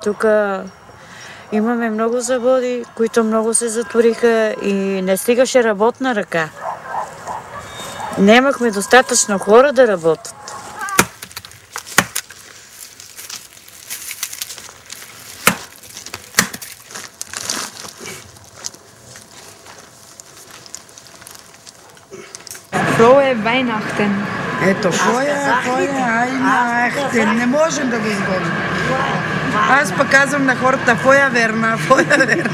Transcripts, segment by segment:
Тук имаме много заводи, които много се затвориха и не стигаше работна ръка. Нямахме достатъчно хора да работят. Frohe Weihnachten. Ето, Weihnachten. Не можем да го изгоним. Аз пък казвам на хората, Feuerwehr, Feuerwehr.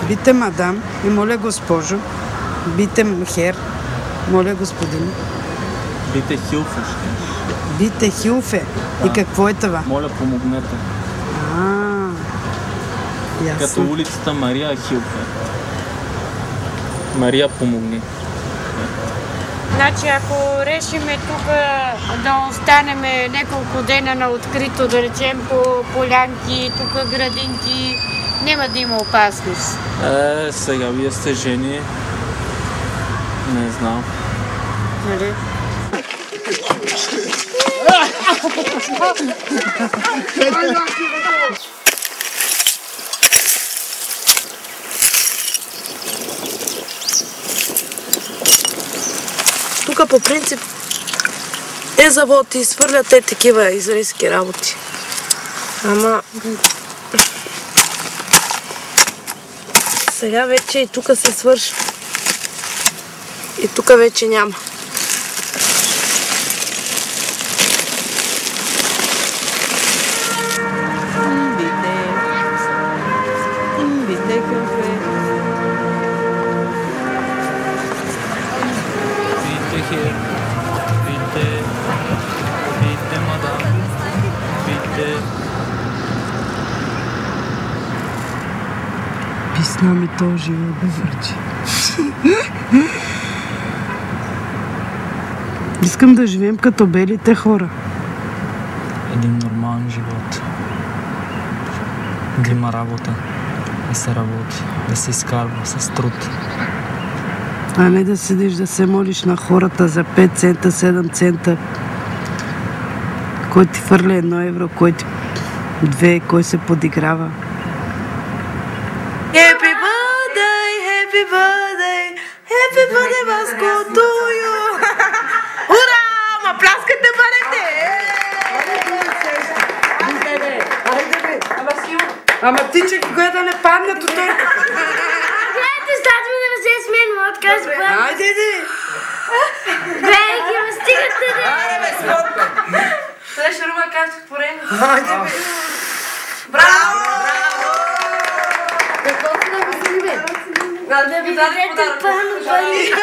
Бите мадам и моля госпожо, бите хер, моля господин. Бите хилфе. Бите хилфе. Да. И какво е това? Моля, помогнете. Ясно. Като улицата Мария Хилфе. Мария, помогни. Значи, ако решиме тук да останем няколко дена на открито, да речем по полянки, тук градинки, няма да има опасност. Сега вие сте жени. Не знам. Нали? Тук по принцип е завод и свърлят те такива израелски работи. Ама сега вече и тук се свършва. И тук вече няма. Писна ми то живо бевърче. Искам да живеем като белите хора. Един нормален живот. Да има работа, да се работи, да се изкарва с труд. А не да седиш да се молиш на хората за 5 цента, 7 цента. Кой ти фърля 1 евро, кой ти 2, кой се подиграва. Happy birthday, happy birthday, happy birthday, Vasco, to you! Ура! Ма пляскайте, бъдете! Ама ти, че кога да не падна до той? Гледайте, статва да не се смеем, мога така да се бъдем. Айде, де! Бей, ги ме стигате, де! Айде, бе, скотка! Това ще рума казах по време. Айде, бе! Браво! Какво си да го си, бе? Да ви дадете пълно пари.